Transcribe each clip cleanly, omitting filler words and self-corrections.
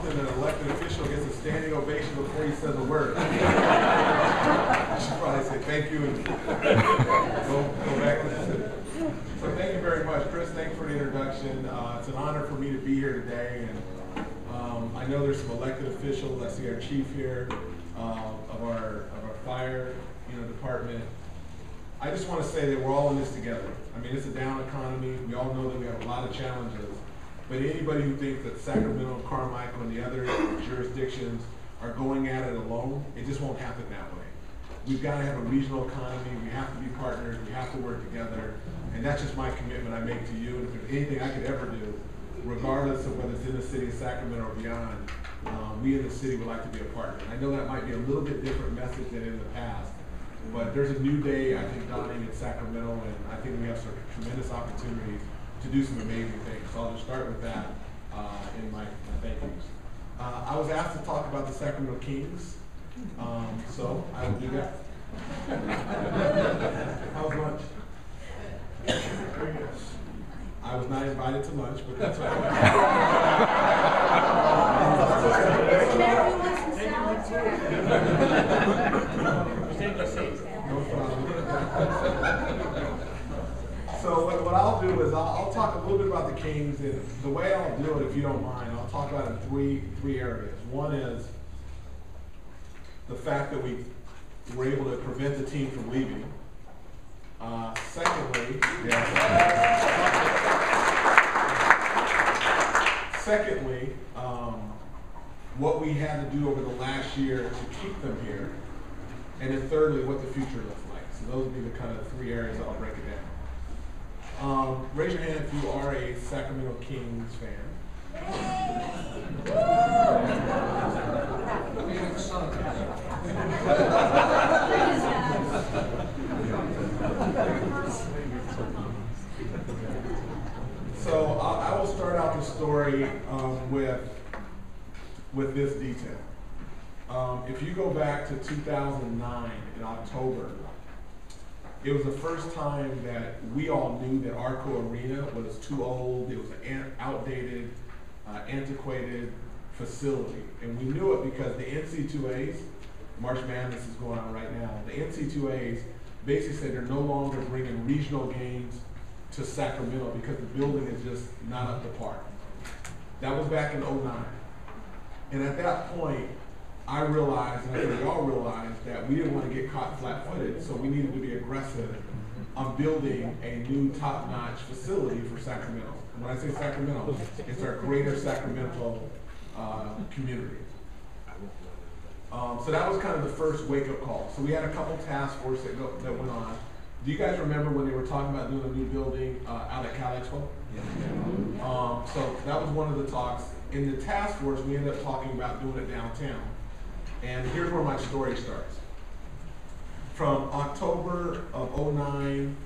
often an elected official gets a standing ovation before he says a word. You should probably say thank you and go back to the city. So thank you very much. Chris, thanks for the introduction. It's an honor for me to be here today. And I know there's some elected officials. I see our chief here of our fire department. I just want to say that we're all in this together. I mean, it's a down economy. We all know that we have a lot of challenges. But anybody who thinks that Sacramento, Carmichael, and the other jurisdictions are going at it alone, it just won't happen that way. We've got to have a regional economy. We have to be partners. We have to work together. And that's just my commitment I make to you. And if there's anything I could ever do, regardless of whether it's in the city of Sacramento or beyond, we in the city would like to be a partner. I know that might be a little bit different message than in the past, but there's a new day, I think, dawning in Sacramento, and I think we have some tremendous opportunities to do some amazing things. So I'll just start with that in my thank yous. I was asked to talk about the Sacramento Kings, so I will do that. How was lunch? Very good. I was not invited to lunch, but that's all right. No problem. So what I'll do is I'll talk a little bit about the Kings, and the way I'll do it, if you don't mind, I'll talk about it in three areas. One is the fact that we were able to prevent the team from leaving. Secondly, what we had to do over the last year to keep them here. And then thirdly, what the future looks like. So those would be the kind of three areas I'll break it down. Raise your hand if you are a Sacramento Kings fan. So I will start out the story with this detail. If you go back to 2009 in October, it was the first time that we all knew that Arco Arena was too old. It was an outdated, antiquated facility. And we knew it because the NC2As, March Madness is going on right now, the NC2As basically said they're no longer bringing regional games to Sacramento because the building is just not up to par. That was back in 2009. And at that point, I realized, and I think we all realized, that we didn't want to get caught flat-footed, so we needed to be aggressive on building a new top-notch facility for Sacramento. And when I say Sacramento, it's our greater Sacramento community. So that was kind of the first wake-up call. So we had a couple task force that went on. Do you guys remember when they were talking about doing a new building out at Cal Expo? Yeah. So that was one of the talks. In the task force, we ended up talking about doing it downtown. And here's where my story starts. From October of 2009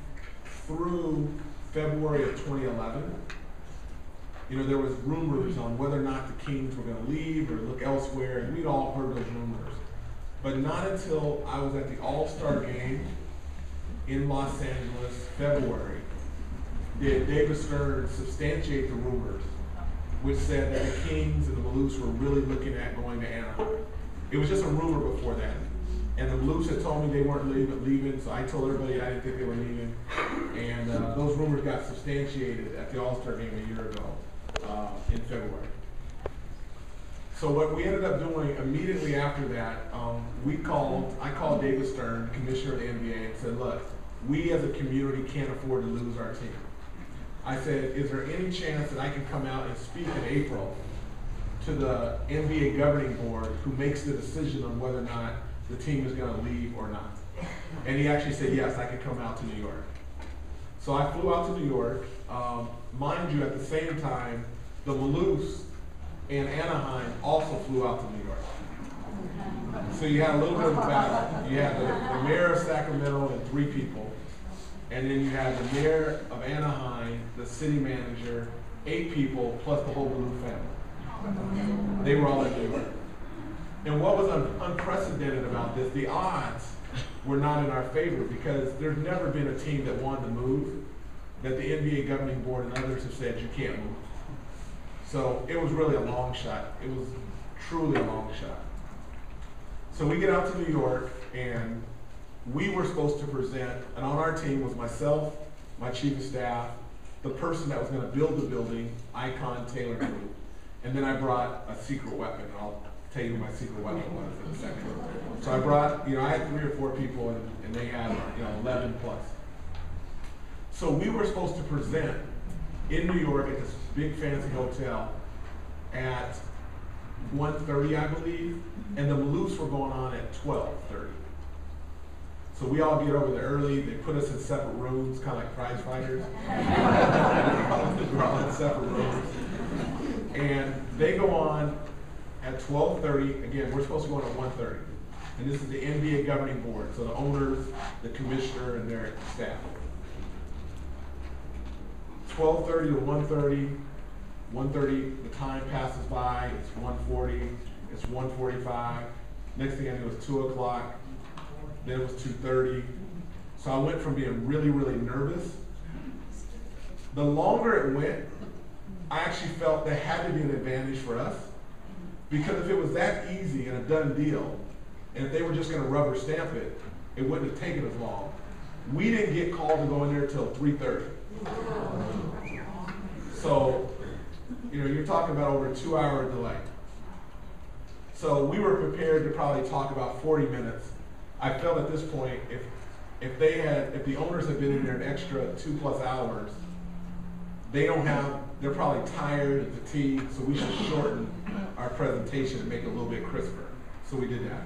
through February of 2011, there was rumors on whether or not the Kings were going to leave or look elsewhere, and we'd all heard those rumors. But not until I was at the All-Star game in Los Angeles, February, did David Stern substantiate the rumors, which said that the Kings and the Maloofs were really looking at going to Anaheim. It was just a rumor before that. And the Maloofs had told me they weren't leaving, so I told everybody I didn't think they were leaving. And those rumors got substantiated at the All-Star game a year ago in February. So what we ended up doing immediately after that, I called David Stern, commissioner of the NBA, and said, look, we as a community can't afford to lose our team. I said, is there any chance that I can come out and speak in April to the NBA governing board who makes the decision on whether or not the team is going to leave or not? And he actually said, yes, I could come out to New York. So I flew out to New York. Mind you, at the same time, the Maloofs and Anaheim also flew out to New York. So you had a little bit of a battle. You had the mayor of Sacramento and 3 people. And then you had the mayor of Anaheim, the city manager, 8 people, plus the whole Maloof family. They were all in New York. And what was unprecedented about this, the odds were not in our favor because there's never been a team that wanted to move that the NBA governing board and others have said you can't move. So it was really a long shot. It was truly a long shot. So we get out to New York, and we were supposed to present, and on our team was myself, my chief of staff, the person that was going to build the building, Icon Taylor Group, and then I brought a secret weapon, and I'll tell you who my secret weapon was in a second. So I brought, I had 3 or 4 people, and they had, 11 plus. So we were supposed to present in New York at this big fancy hotel at 1:30, I believe, and the Maloofs were going on at 12:30. So we all get over there early. They put us in separate rooms, kind of like prize fighters. We're all in separate rooms. And they go on at 12:30. Again, we're supposed to go on at 1:30. And this is the NBA governing board, so the owners, the commissioner, and their staff. 12:30 to 1:30. 1:30, the time passes by. It's 1:40. It's 1:45. Next thing I knew, it was 2 o'clock. Then it was 2:30. So I went from being really, really nervous. The longer it went, I actually felt there had to be an advantage for us. Because if it was that easy and a done deal, and if they were just going to rubber stamp it, it wouldn't have taken as long. We didn't get called to go in there till 3:30. So, you're talking about over a 2-hour delay. So we were prepared to probably talk about 40 minutes. I felt at this point, if the owners had been in there an extra 2+ hours, they're probably tired and fatigued, so we should shorten our presentation and make it a little bit crisper. So we did that.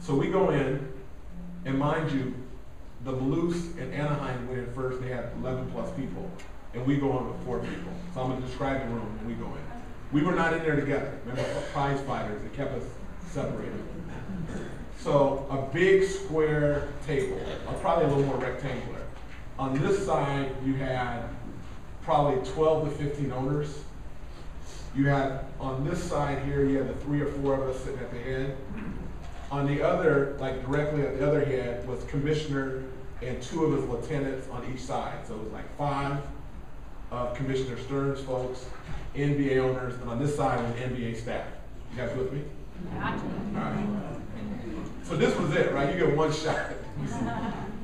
So we go in, and mind you, the Maloofs and Anaheim went in first, and they had 11+ people, and we go in with 4 people. So I'm going to describe the room, and we go in. We were not in there together. Remember, prize fighters, it kept us separated. So a big square table, probably a little more rectangular. On this side, you had probably 12 to 15 owners. You had, on this side here, you had the 3 or 4 of us sitting at the head. On the other, like directly at the other head, was commissioner and 2 of his lieutenants on each side. So it was like 5 of Commissioner Stern's folks, NBA owners, and on this side was NBA staff. You guys with me? Gotcha. All right. So this was it, right? You get one shot.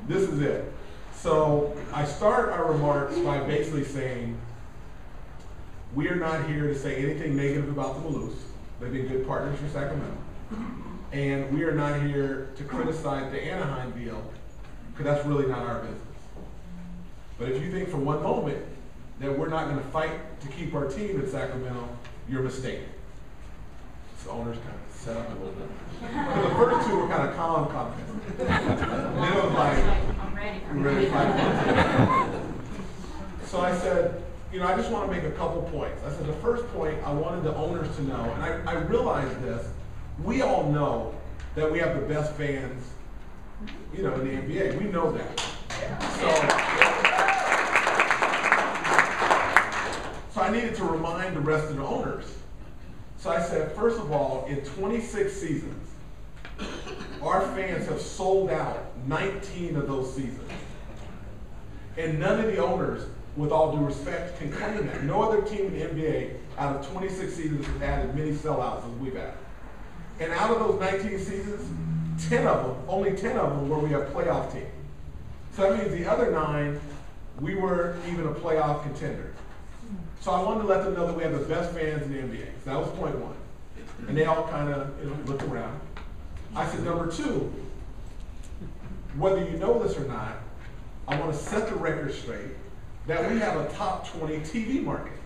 This is it. So I start our remarks by basically saying, we are not here to say anything negative about the Maloofs. They've been good partners for Sacramento. And we are not here to criticize the Anaheim deal, because that's really not our business. But if you think for one moment that we're not going to fight to keep our team in Sacramento, you're mistaken. So owners kind of set up a little bit. Because the first 2 were kind of calm comments. And then it was like, I'm ready. to fight. So I said, I just want to make a couple points. I said the first point, I wanted the owners to know, and I realized this, we all know that we have the best fans, in the NBA. We know that. So I needed to remind the rest of the owners. So I said, first of all, in 26 seasons, our fans have sold out 19 of those seasons. And none of the owners, with all due respect, can claim that. No other team in the NBA out of 26 seasons has had as many sellouts as we've had. And out of those 19 seasons, 10 of them, only 10 of them were we a playoff team. So that means the other 9, we were even a playoff contender. So I wanted to let them know that we have the best fans in the NBA. So that was point 1. And they all kind of looked around. I said, number 2, whether you know this or not, I want to set the record straight that we have a top 20 TV market.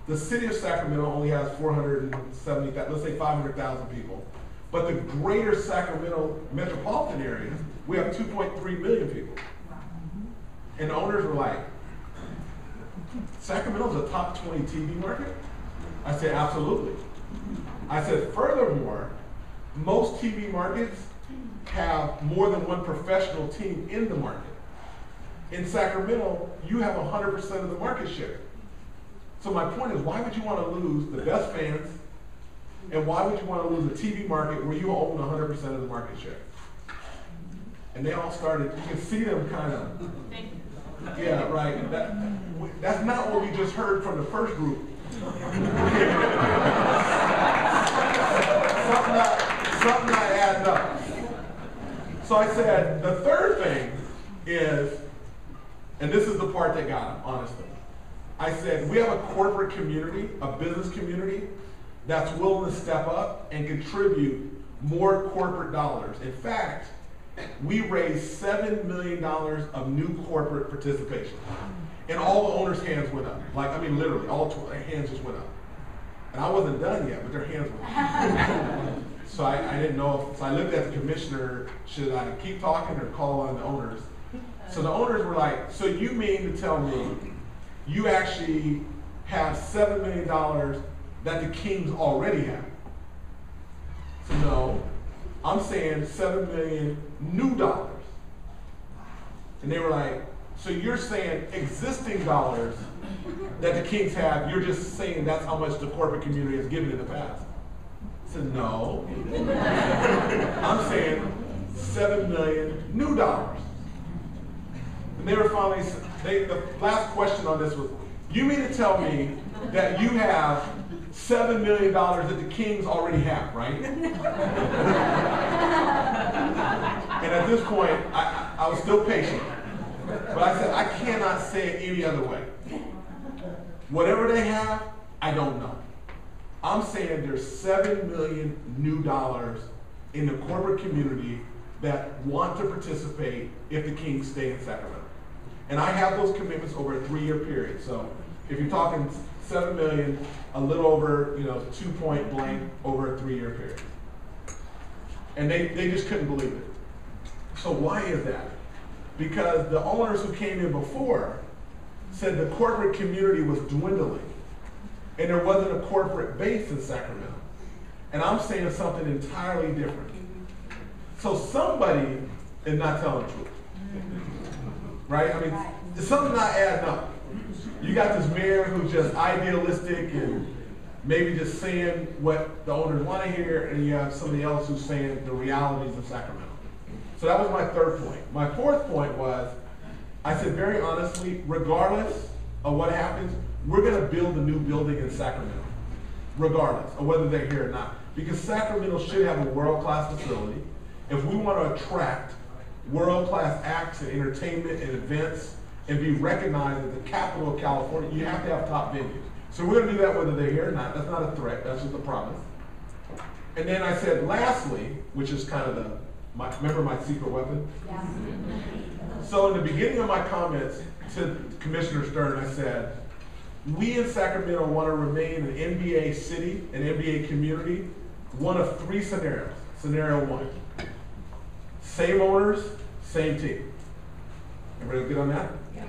The city of Sacramento only has 470,000, let's say 500,000 people. But the greater Sacramento metropolitan area, we have 2.3 million people. And the owners were like, Sacramento's a top 20 TV market? I said, absolutely. I said, furthermore, most TV markets have more than one professional team in the market. In Sacramento, you have 100% of the market share. So my point is, why would you want to lose the best fans, and why would you want to lose a TV market where you own 100% of the market share? And they all started, you can see them kind of, yeah, right. That's not what we just heard from the first group something not adding up. So I said, the third thing is, and this is the part that got him, honestly. I said, we have a corporate community, a business community, that's willing to step up and contribute more corporate dollars. In fact, we raised $7 million of new corporate participation. And all the owners' hands went up. Like, I mean, literally, all hands just went up. And I wasn't done yet, but their hands went up. So I didn't know if, so I looked at the commissioner, should I keep talking or call on the owners? So the owners were like, so you mean to tell me you actually have $7 million that the Kings already have? So no, I'm saying $7 million new dollars. And they were like, so you're saying existing dollars that the Kings have, you're just saying that's how much the corporate community has given in the past? I said, no. I'm saying $7 million new dollars. And they were finally, the last question on this was, you mean to tell me that you have $7 million that the Kings already have, right? And at this point, I was still patient. But I said, I cannot say it any other way. Whatever they have, I don't know. I'm saying there's $7 million new dollars in the corporate community that want to participate if the Kings stay in Sacramento. And I have those commitments over a 3-year period. So if you're talking $7 million, a little over, 2 point blank over a 3-year period. And they just couldn't believe it. So why is that? Because the owners who came in before said the corporate community was dwindling and there wasn't a corporate base in Sacramento. And I'm saying something entirely different. So somebody is not telling the truth. Right? I mean, something not adding up. You got this mayor who's just idealistic and maybe just saying what the owners want to hear, and you have somebody else who's saying the realities of Sacramento. So that was my third point. My fourth point was, I said very honestly, regardless of what happens, we're going to build a new building in Sacramento, regardless of whether they're here or not. Because Sacramento should have a world-class facility. If we want to attract world-class acts and entertainment and events and be recognized as the capital of California, you have to have top venues. So we're going to do that whether they're here or not. That's not a threat. That's just a promise. And then I said, lastly, which is kind of remember my secret weapon? Yeah. So in the beginning of my comments to Commissioner Stern, I said, we in Sacramento want to remain an NBA city, an NBA community, one of 3 scenarios. Scenario 1, same owners, same team. Everybody good on that? Yeah.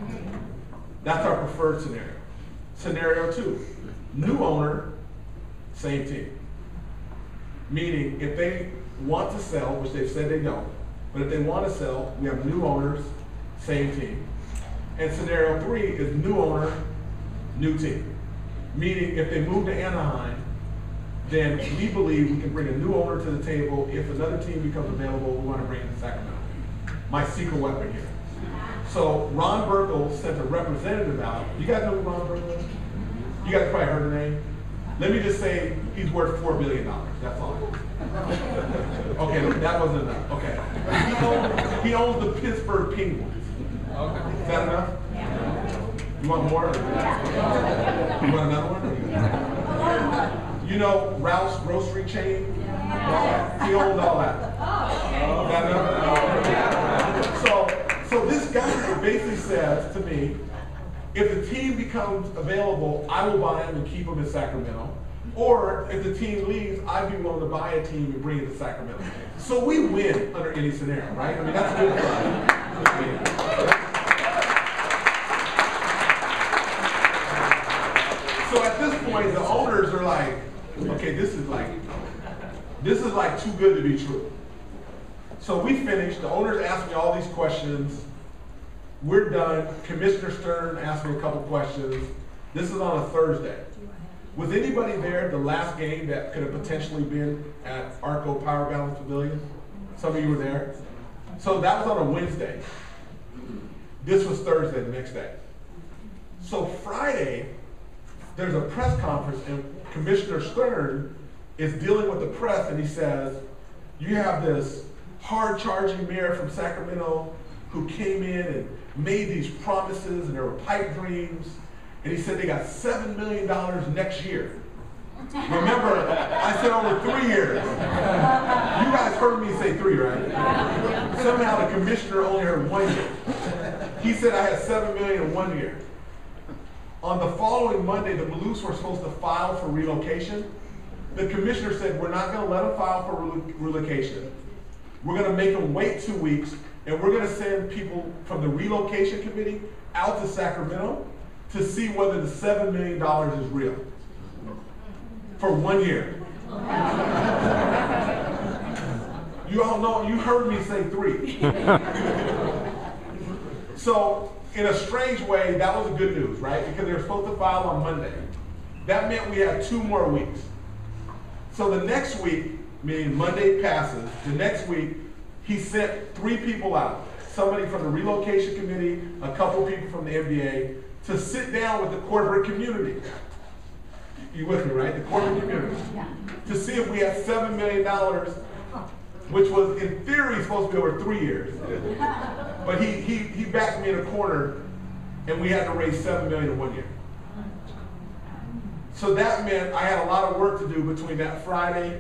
That's our preferred scenario. Scenario 2, new owner, same team. Meaning, if they want to sell, which they've said they don't, but if they want to sell, we have new owners, same team. And scenario 3 is new owner, new team. Meaning, if they move to Anaheim, then we believe we can bring a new owner to the table. If another team becomes available, we want to bring it to Sacramento. My secret weapon here. So Ron Burkle sent a representative out. You guys know who Ron Burkle is? You guys probably heard the name. Let me just say he's worth $4 billion. That's all. Okay, that wasn't enough. Okay. He owns the Pittsburgh Penguins. Okay. Is that enough? Yeah. You want more? You want another one? You know Ralph's grocery chain? He owns all that. Is that enough? So this guy basically says to me, if the team becomes available, I will buy them and keep them in Sacramento. Or if the team leaves, I'd be willing to buy a team and bring it to Sacramento. So we win under any scenario, right? I mean, that's good fun. So at this point, the owners are like, okay, this is like too good to be true. So we finished. The owners asked me all these questions. We're done. Commissioner Stern asked me a couple questions. This is on a Thursday. Was anybody there the last game that could have potentially been at Arco Power Balance Pavilion? Some of you were there. So that was on a Wednesday. This was Thursday, the next day. So Friday, there's a press conference, and Commissioner Stern is dealing with the press, and he says, you have this hard-charging mayor from Sacramento who came in and made these promises, and there were pipe dreams, and he said they got $7 million next year. Remember, I said over 3 years. You guys heard me say 3, right? Somehow the commissioner only heard 1 year. He said I had $7 million in 1 year. On the following Monday, the Maloofs were supposed to file for relocation. The commissioner said, we're not going to let them file for relocation. We're going to make them wait 2 weeks, and we're going to send people from the relocation committee out to Sacramento to see whether the $7 million is real. For 1 year. You all know, you heard me say 3. So, in a strange way, that was a good news, right? Because they were supposed to file on Monday. That meant we had 2 more weeks. So the next week, meaning Monday passes, the next week, he sent 3 people out. Somebody from the relocation committee, a couple people from the NBA, to sit down with the corporate community. You with me, right? The corporate community. To see if we had $7 million, which was in theory supposed to be over 3 years. But he backed me in a corner, and we had to raise $7 million in 1 year. So that meant I had a lot of work to do between that Friday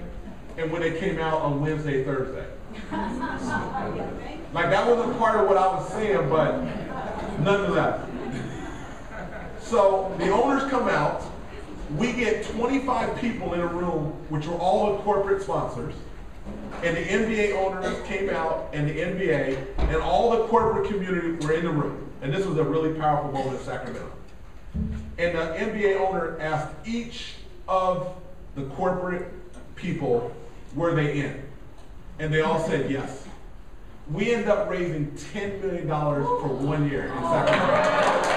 and when it came out on Wednesday, Thursday. Like that wasn't part of what I was saying, but nonetheless. So the owners come out. We get 25 people in a room, which were all the corporate sponsors, and the NBA owners came out, and the NBA, and all the corporate community were in the room. And this was a really powerful moment in Sacramento. And the NBA owner asked each of the corporate people, were they in? And they all said yes. We ended up raising $10 million for 1 year in Sacramento.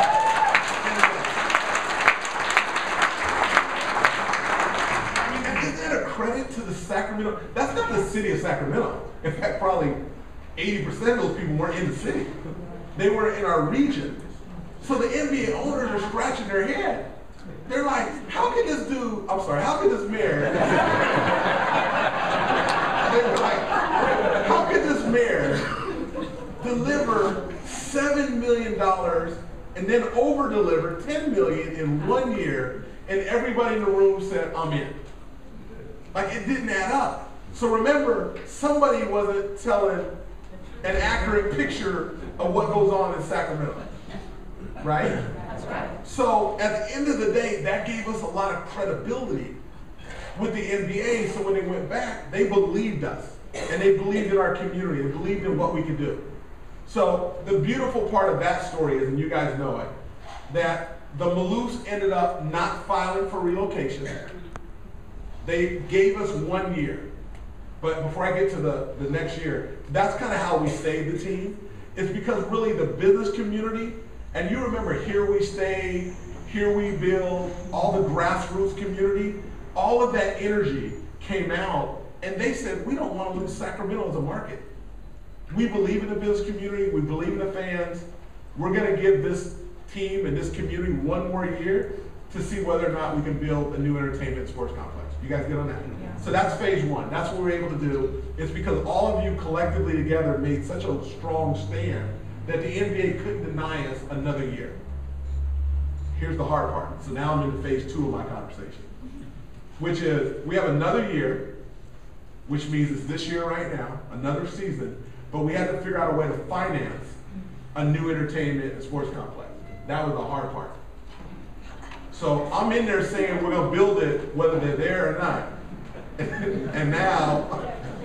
Credit to the Sacramento, that's not the city of Sacramento. In fact, probably 80% of those people weren't in the city. They were in our region. So the NBA owners are scratching their head. They're like, how can this mayor, they were like, how can this mayor deliver $7 million and then over-deliver $10 million in 1 year, and everybody in the room said, I'm in. Like, it didn't add up. So remember, somebody wasn't telling an accurate picture of what goes on in Sacramento, right? That's right. So at the end of the day, that gave us a lot of credibility with the NBA. So when they went back, they believed us, and they believed in our community, they believed in what we could do. So the beautiful part of that story is, and you guys know it, that the Maloofs ended up not filing for relocation. They gave us 1 year. But before I get to the next year, that's kind of how we saved the team. It's because really the business community, and you remember Here We Stay, Here We Build, all the grassroots community, all of that energy came out, and they said, we don't want to lose Sacramento as a market. We believe in the business community, we believe in the fans. We're going to give this team and this community 1 more year to see whether or not we can build a new entertainment sports complex. You guys get on that? Yeah. So that's phase 1. That's what we're able to do. It's because all of you collectively together made such a strong stand that the NBA couldn't deny us another year. Here's the hard part. So now I'm into phase 2 of my conversation, which is we have another year, which means it's this year right now, another season, but we had to figure out a way to finance a new entertainment and sports complex. That was the hard part. So I'm in there saying we're going to build it whether they're there or not. And now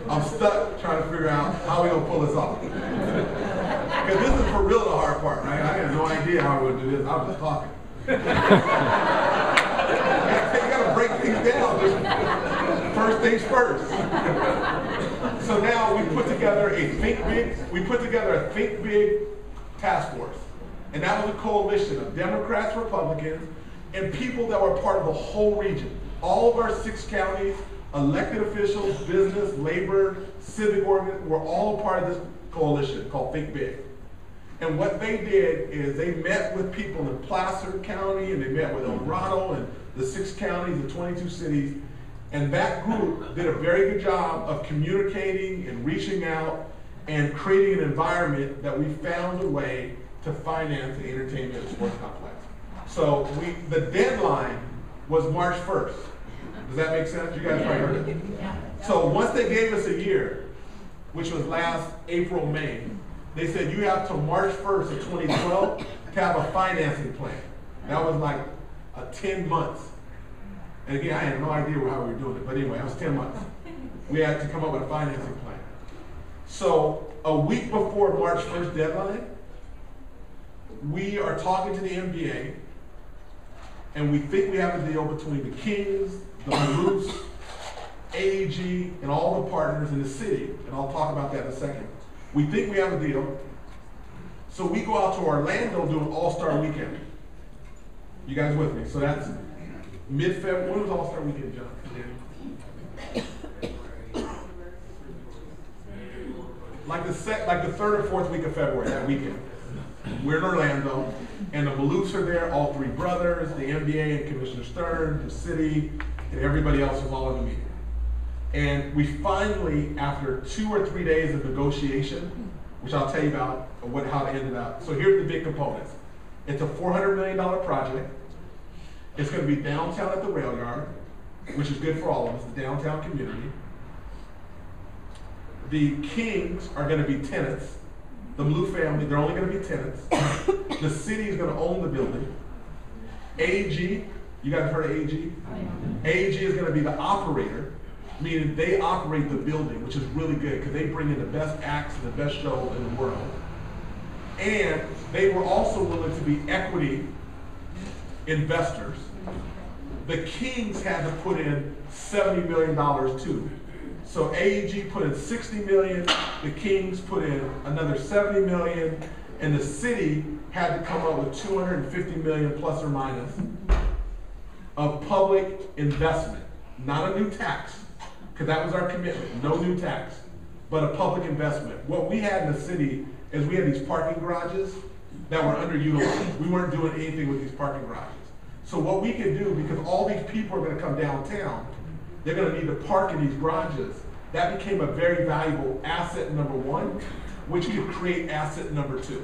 I'm stuck trying to figure out how we're going to pull this off. Because this is for real the hard part, right? I have no idea how we're going to do this. I'm just talking. You got to break things down. Just first things first. So now we put together a Think Big task force. And that was a coalition of Democrats, Republicans, and people that were part of the whole region. All of our 6 counties, elected officials, business, labor, civic organizations, were all part of this coalition called Think Big. And what they did is they met with people in Placer County, and they met with El Dorado and the 6 counties, the 22 cities, and that group did a very good job of communicating and reaching out and creating an environment that we found a way to finance the entertainment and sports complex. So the deadline was March 1st. Does that make sense? You guys probably heard it. So once they gave us a year, which was last April, May, they said you have till March 1st of 2012 to have a financing plan. That was like 10 months. And again, I had no idea how we were doing it, but anyway, it was 10 months. We had to come up with a financing plan. So a week before March 1st deadline, we are talking to the NBA, and we think we have a deal between the Kings, the Blues, AEG, and all the partners in the city, and I'll talk about that in a second. We think we have a deal, so we go out to Orlando do an All-Star Weekend. You guys with me? So that's mid-February. When was All-Star Weekend, John? Like the 3rd or 4th week of February, that weekend. We're in Orlando, and the Maloofs are there, all 3 brothers, the NBA and Commissioner Stern, the city, and everybody else was all in the meeting. And we finally, after 2 or 3 days of negotiation, which I'll tell you about how it ended up. So here's the big components. It's a $400 million project. It's going to be downtown at the rail yard, which is good for all of us, the downtown community. The Kings are going to be tenants. The Blue family, they're only going to be tenants. The city is going to own the building. AEG, you guys heard of AEG? AEG is going to be the operator, meaning they operate the building, which is really good because they bring in the best acts and the best show in the world. And they were also willing to be equity investors. The Kings had to put in $70 million too. So AEG put in $60 million, the Kings put in another $70 million, and the city had to come up with $250 million plus or minus of public investment. Not a new tax, because that was our commitment, no new tax, but a public investment. What we had in the city is we had these parking garages that were underutilized. We weren't doing anything with these parking garages. So what we could do, because all these people are going to come downtown, they're going to need to park in these garages. That became a very valuable asset number 1, which could create asset number 2.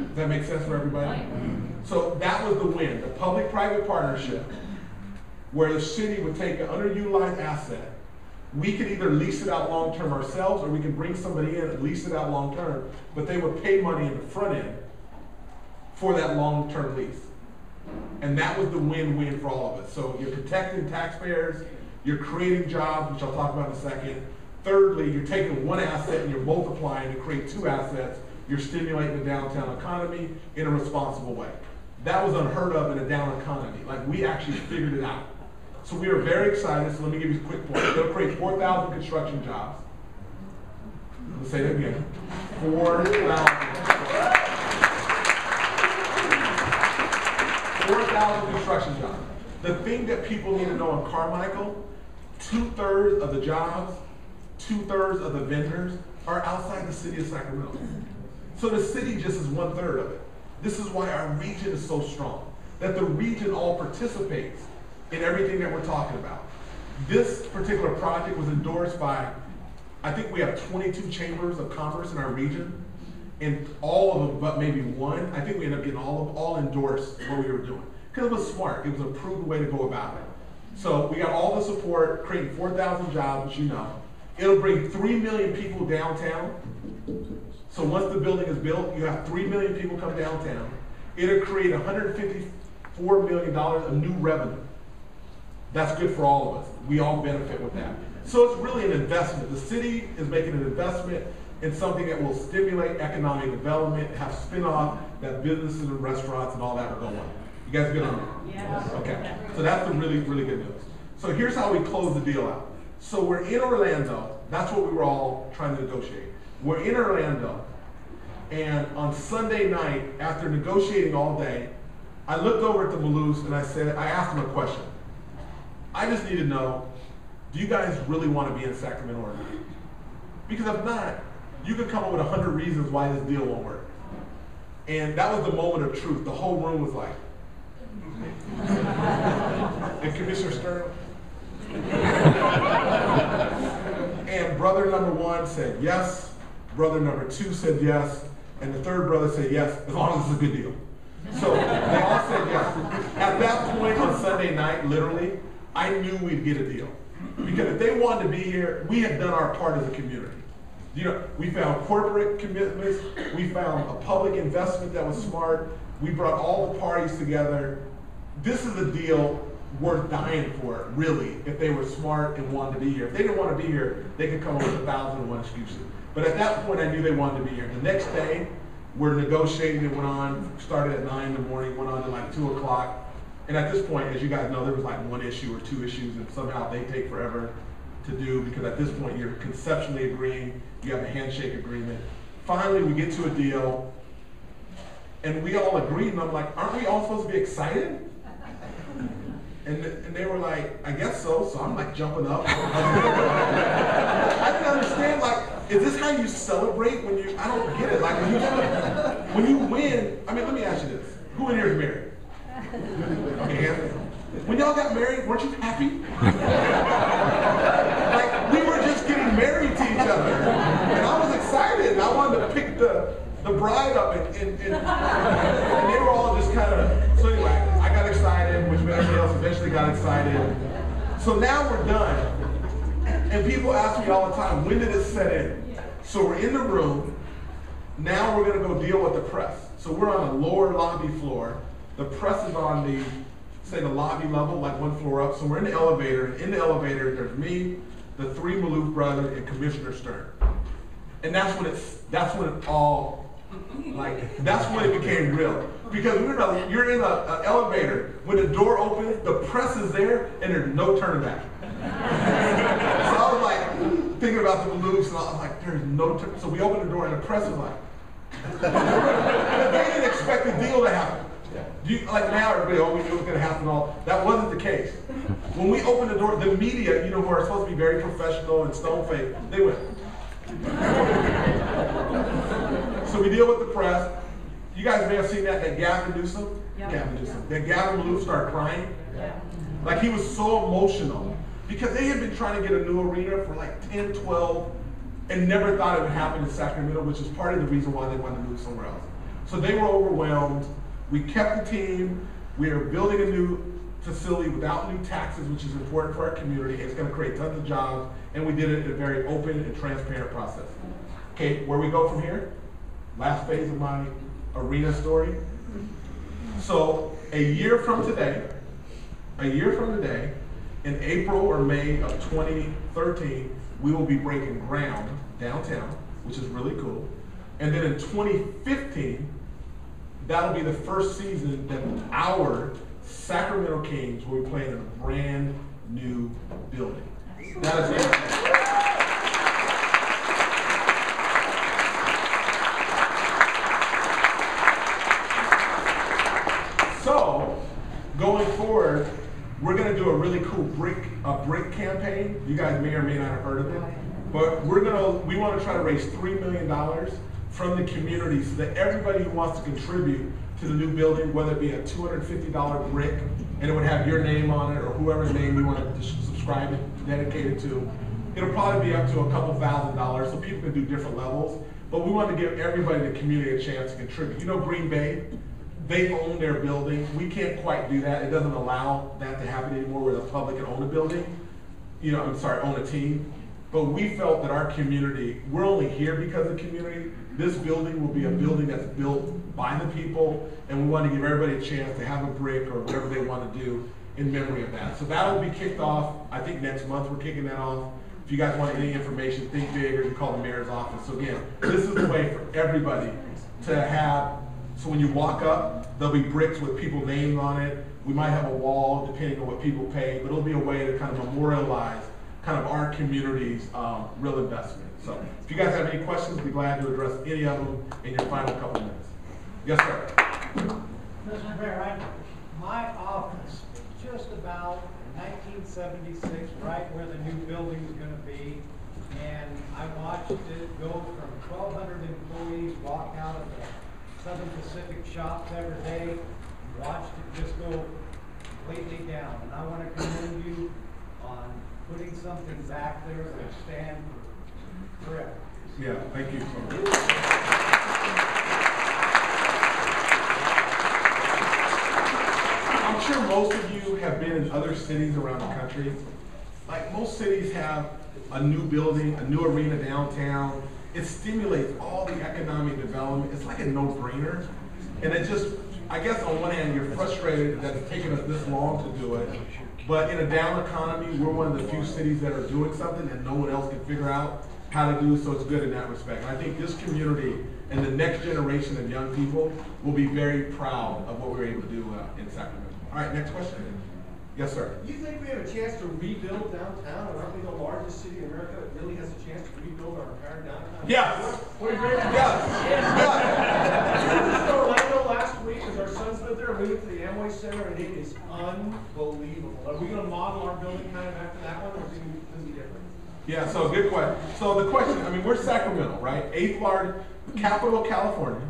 Does that make sense for everybody? So that was the win, the public-private partnership, where the city would take an underutilized asset. We could either lease it out long-term ourselves, or we could bring somebody in and lease it out long-term, but they would pay money in the front end for that long-term lease. And that was the win-win for all of us. So you're protecting taxpayers, you're creating jobs, which I'll talk about in a second. Thirdly, you're taking one asset and you're multiplying to create 2 assets. You're stimulating the downtown economy in a responsible way. That was unheard of in a down economy. Like, we actually figured it out. So we are very excited. So let me give you a quick point. It'll create 4,000 construction jobs. Let's say that again. 4,000 construction jobs. The thing that people need to know in Carmichael, 2/3 of the jobs, 2/3 of the vendors are outside the city of Sacramento. So the city just is 1/3 of it. This is why our region is so strong, that the region all participates in everything that we're talking about. This particular project was endorsed by, I think we have 22 chambers of commerce in our region, and all of them but maybe 1, I think we ended up getting all endorsed what we were doing. Because it was smart, it was a prudent way to go about it. So we got all the support, creating 4,000 jobs, as you know. It'll bring 3 million people downtown. So once the building is built, you have 3 million people come downtown. It'll create $154 million of new revenue. That's good for all of us. We all benefit with that. So it's really an investment. The city is making an investment in something that will stimulate economic development, have spin-off, that businesses and restaurants and all that will go on. You guys good on that? Yeah. Okay. So that's the really, really good news. So here's how we close the deal out. So we're in Orlando. That's what we were all trying to negotiate. We're in Orlando, and on Sunday night, after negotiating all day, I looked over at the Maloofs and I asked them a question. I just need to know, do you guys really want to be in Sacramento or not? Because if not, you could come up with 100 reasons why this deal won't work. And that was the moment of truth. The whole room was like, And Commissioner Stern. And brother number 1 said yes, brother number 2 said yes, and the third brother said yes, as long as it's a good deal. So they all said yes. At that point on Sunday night, literally, I knew we'd get a deal. Because if they wanted to be here, we had done our part as a community. You know, we found corporate commitments, we found a public investment that was smart, we brought all the parties together. This is a deal worth dying for, really, if they were smart and wanted to be here. If they didn't want to be here, they could come up with 1,001 excuses. But at that point, I knew they wanted to be here. The next day, we're negotiating. It went on, started at 9 in the morning, went on to like 2 o'clock. And at this point, as you guys know, there was like 1 issue or 2 issues, and somehow they take forever to do, because at this point, you're conceptually agreeing, you have a handshake agreement. Finally, we get to a deal, and we all agreed, and I'm like, aren't we all supposed to be excited? And they were like, I guess so. So I'm like jumping up. I didn't understand, like, is this how you celebrate when you, I don't get it. Like when you win, I mean, let me ask you this. Who in here is married? Okay, Anthony. When y'all got married, weren't you happy? Like, we were just getting married to each other. And I was excited. I wanted to pick the bride up, and they were all just kind of, so anyway, I got excited, which everybody else eventually got excited. So now we're done. And people ask me all the time, when did it set in? So we're in the room. Now we're going to go deal with the press. So we're on the lower lobby floor. The press is on the, say, the lobby level, like 1 floor up. So we're in the elevator. And in the elevator, there's me, the 3 Maloof brothers, and Commissioner Stern. And that's when it all, like, that's when it became real. Because you're in an elevator. When the door opens, the press is there, and there's no turning back. So I was like, thinking about the Maloofs, and I was like, there's no turn. So we opened the door, and the press was like, they didn't expect the deal to happen. Like now, everybody, oh, we knew it was going to happen. All that wasn't the case. When we opened the door, the media, you know, who are supposed to be very professional and stone-faced, they went. So we deal with the press. You guys may have seen that Gavin Newsom. Yeah. Gavin Newsom. That Gavin Maloof started crying. Yeah. Like he was so emotional because they had been trying to get a new arena for like 10, 12, and never thought it would happen in Sacramento, which is part of the reason why they wanted to move somewhere else. So they were overwhelmed. We kept the team. We are building a new facility without new taxes, which is important for our community. It's going to create tons of jobs, and we did it in a very open and transparent process. Okay, where we go from here? Last phase of my arena story. So a year from today, in April or May of 2013, we will be breaking ground downtown, which is really cool. And then in 2015, that'll be the first season that our Sacramento Kings will be playing in a brand new building. That is it. So, going forward, we're going to do a really cool brick campaign. You guys may or may not have heard of it, but we want to try to raise $3 million from the community so that everybody who wants to contribute to the new building, whether it be a $250 brick, and it would have your name on it or whoever's name you want to subscribe it, dedicate it to. It'll probably be up to a couple $1,000, so people can do different levels. But we want to give everybody in the community a chance to contribute. You know, Green Bay, they own their building. We can't quite do that. It doesn't allow that to happen anymore where the public can own a building. Own a team. But we felt that our community, we're only here because of the community. This building will be a building that's built by the people, and we want to give everybody a chance to have a brick or whatever they want to do in memory of that. So that'll be kicked off, I think next month we're kicking that off. If you guys want any information, think big, or you call the mayor's office. So again, this is the way for everybody to have, so when you walk up, there'll be bricks with people's names on it. We might have a wall depending on what people pay, but it'll be a way to kind of memorialize kind of our community's real investment. So if you guys have any questions, we'd be glad to address any of them in your final couple minutes. Yes, sir. Mr. Mayor, my office is just about 1976, right where the new building is going to be, and I watched it go from 1,200 employees walk out of the Southern Pacific shops every day, watched it just go completely down. And I want to commend you on putting something back there that will stand forever. Yeah, thank you. I'm sure most of you have been in other cities around the country. Like most cities have a new building, a new arena downtown. It stimulates all the economic development. It's like a no-brainer. And it just, I guess on one hand, you're frustrated that it's taken us this long to do it. But in a down economy, we're one of the few cities that are doing something that no one else can figure out how to do, so it's good in that respect. And I think this community and the next generation of young people will be very proud of what we were able to do in Sacramento. All right, next question. Yes, sir. You think we have a chance to rebuild downtown, and aren't we the largest city in America that really has a chance to rebuild our entire downtown? Yes. What do you agree? Yes. We went to Orlando last week because our sons live there, and we went to the Amway Center, and it is unbelievable. Are we going to model our building kind of after that one, or is it going to be different? Yeah, so good question. So the question, I mean, we're Sacramento, right? 8th largest, capital of California,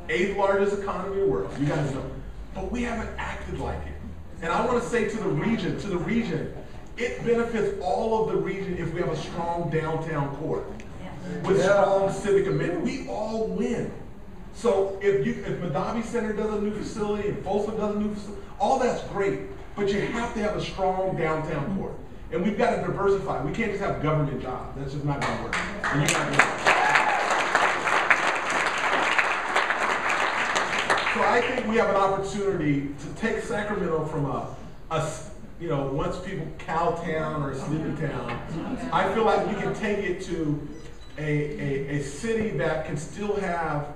8th largest economy in the world. You guys know. But we haven't acted like it. And I want to say to the region, it benefits all of the region if we have a strong downtown core with strong civic amenities. We all win. So if Madavi Center does a new facility and Folsom does a new facility, all that's great. But you have to have a strong downtown core. And we've got to diversify. We can't just have government jobs. That's just not going to work. And you're not going to. So I think we have an opportunity to take Sacramento from once people Cowtown or sleepy town. I feel like we can take it to a city that can still have,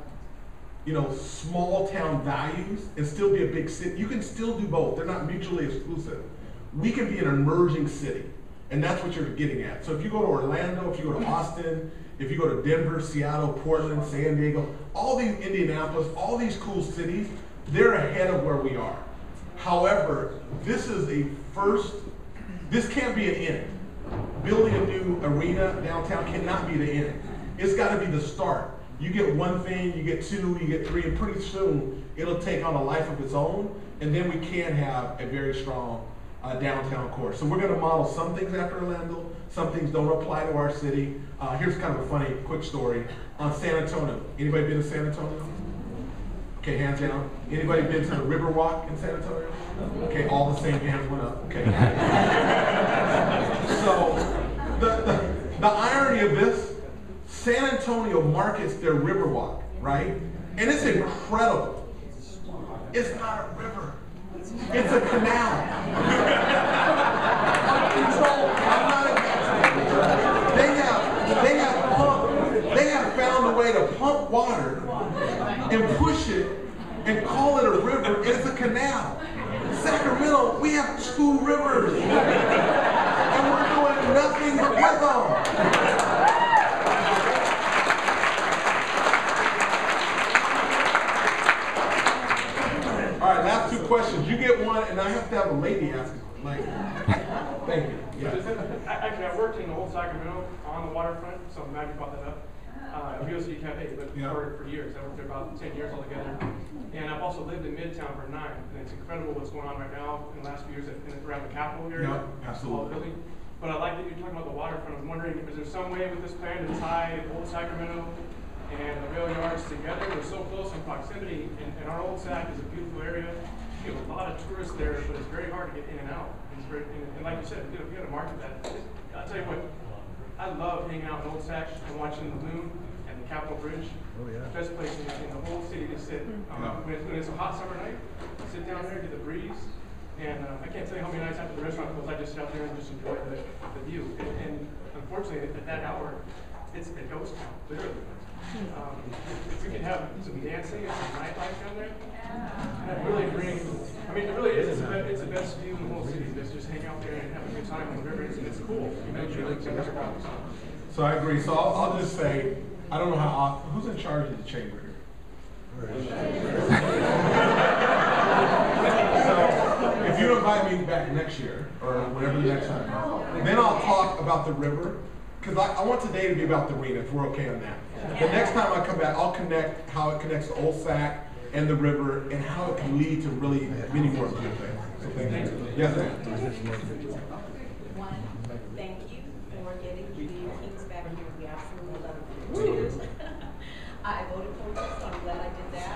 small town values and still be a big city. You can still do both. They're not mutually exclusive. We can be an emerging city, and that's what you're getting at. So if you go to Orlando, if you go to Austin, if you go to Denver, Seattle, Portland, San Diego, all these, Indianapolis, all these cool cities, they're ahead of where we are. However, this is a first, this can't be an end. Building a new arena downtown cannot be the end. It's got to be the start. You get one thing, you get two, you get three, and pretty soon it'll take on a life of its own, and then we can have a very strong downtown core. So we're going to model some things after Orlando, some things don't apply to our city. Here's kind of a funny, quick story on San Antonio. Anybody been to San Antonio? Okay, hands down. Anybody been to the Riverwalk in San Antonio? Okay, all the same hands went up. Okay. So the irony of this, San Antonio markets their Riverwalk, right? And it's incredible. It's not a river. It's a canal. They have found a way to pump water and push it and call it a river. It's a canal. Sacramento, we have 2 rivers, and we're doing nothing with them. All right, last 2 questions. You get one, and I have to have a lady ask it. Thank you. Yeah. Actually, I worked in Old Sacramento on the waterfront, so I'm glad you brought that up. VOC Cafe, but for years. I worked there about 10 years altogether. And I've also lived in Midtown for 9, and it's incredible what's going on right now in the last few years around the Capitol area. Yeah, absolutely. But I like that you're talking about the waterfront. I'm wondering, is there some way with this plan to tie Old Sacramento and the rail yards together? They're so close in proximity, and our Old Sac is a beautiful area. You have a lot of tourists there, but it's very hard to get in and out. And like you said, we got to market that. I'll tell you what, I love hanging out in Old Sac and watching the moon and the Capitol Bridge. Oh yeah. Best place in the whole city to sit. When it's a hot summer night, sit down there, get the breeze. And I can't tell you how many nights after the restaurant closed, I just sit out there and just enjoy the view. And unfortunately, at that hour, it's a ghost town, literally. If we can have some dancing and some nightlife down there, that really brings, I mean, it really is. It's the best view in the whole city. Just hang out there and have a good time on the river. It's cool. So I agree. So I'll just say, I don't know how often, who's in charge of the chamber here? So if you invite me back next year, or whatever the next time, then I'll talk about the river, because I want today to be about the arena, if we're okay on that. The next time I come back, I'll connect how it connects to Old Sac and the river, and how it can lead to really many more good things. So thank you. Yes, ma'am. One, thank you for getting the teams back here. We absolutely love it. Two, I voted for you, so I'm glad I did that.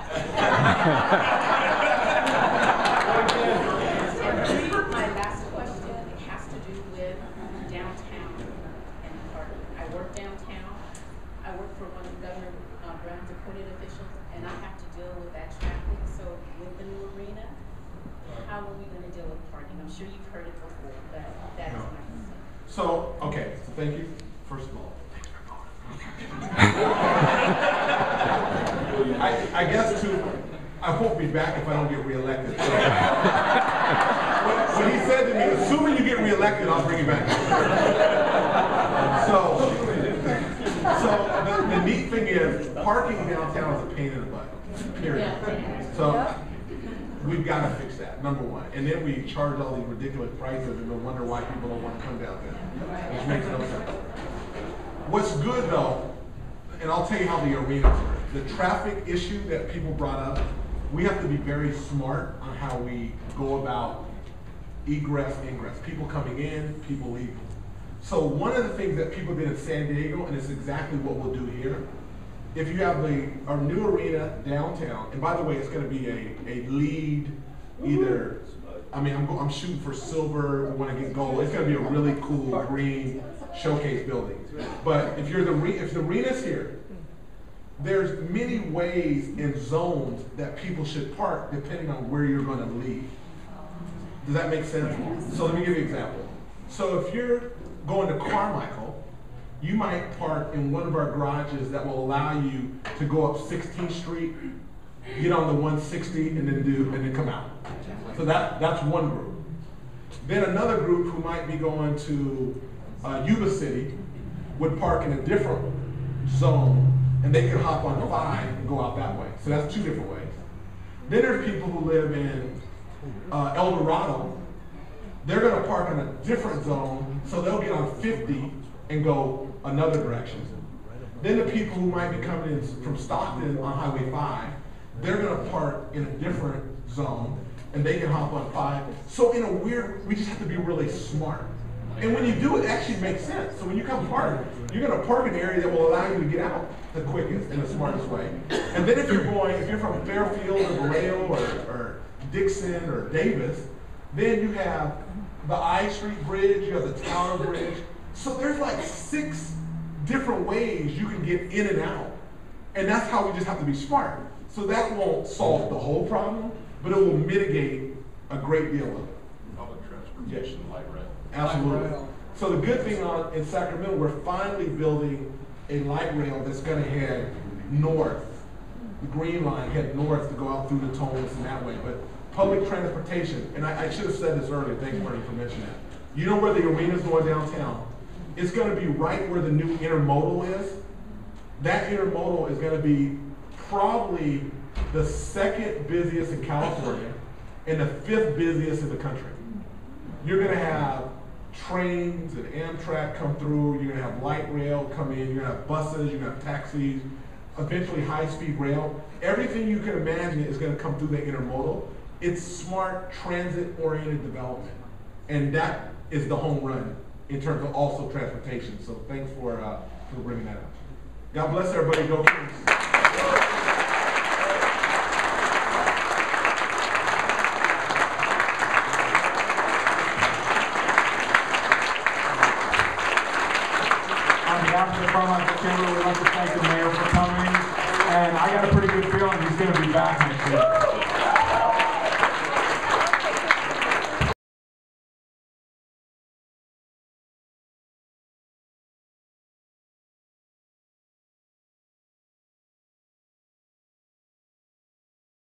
My last question, it has to do with downtown and parking. I work downtown. I work for one of Governor Brown's appointed officials, and I have to deal with that traffic. So with the new arena, how are we going to deal with parking? I'm sure you've heard it before, but that is my concern. So, okay, so thank you, first of all. I guess I won't be back if I don't get reelected. So, when he said to me, assuming you get reelected, I'll bring you back. So the neat thing is, parking downtown is a pain in the butt, period. So we've got to fix that, number one. And then we charge all these ridiculous prices and we'll wonder why people don't want to come downtown, which makes no sense. What's good though, and I'll tell you how the arenas work. The traffic issue that people brought up, we have to be very smart on how we go about egress, ingress. People coming in, people leaving. So one of the things that people did in San Diego, and it's exactly what we'll do here, if you have our new arena downtown, and by the way, it's going to be a lead, either, I mean, I'm shooting for silver, we want to get gold. It's going to be a really cool green showcase building. But if the arena's here, there's many ways and zones that people should park depending on where you're going to leave. Does that make sense? So let me give you an example. So if you're going to Carmichael, you might park in one of our garages that will allow you to go up 16th Street, get on the 160, and then come out. So that's one group. Then another group who might be going to Yuba City would park in a different zone, and they could hop on 5 and go out that way. So that's two different ways. Then there's people who live in El Dorado. They're going to park in a different zone, so they'll get on 50 and go another direction. Then the people who might be coming in from Stockton on Highway 5, they're going to park in a different zone, and they can hop on 5. So in a weird, we just have to be really smart. And when you do, it actually makes sense. So when you come park, you're going to park in an area that will allow you to get out the quickest and the smartest way. And then if you're from Fairfield or Vallejo or Dixon or Davis, then you have the I Street Bridge, you have the Tower Bridge. So there's like 6 different ways you can get in and out. And that's how we just have to be smart. So that won't solve the whole problem, but it will mitigate a great deal of it. Public transportation, light rail. Absolutely. So the good thing in Sacramento, we're finally building a light rail that's going to head north. The green line head north to go out through the tunnels in that way. But public transportation, and I should have said this earlier, thanks Marty for mentioning that. You know where the arena's going downtown? It's going to be right where the new intermodal is. That intermodal is going to be probably the 2nd busiest in California and the 5th busiest in the country. You're going to have trains and Amtrak come through, you're going to have light rail come in, you're going to have buses, you're going to have taxis, eventually high-speed rail. Everything you can imagine is going to come through the intermodal. It's smart, transit-oriented development. And that is the home run in terms of also transportation. So thanks for bringing that up. God bless everybody. Go Kings.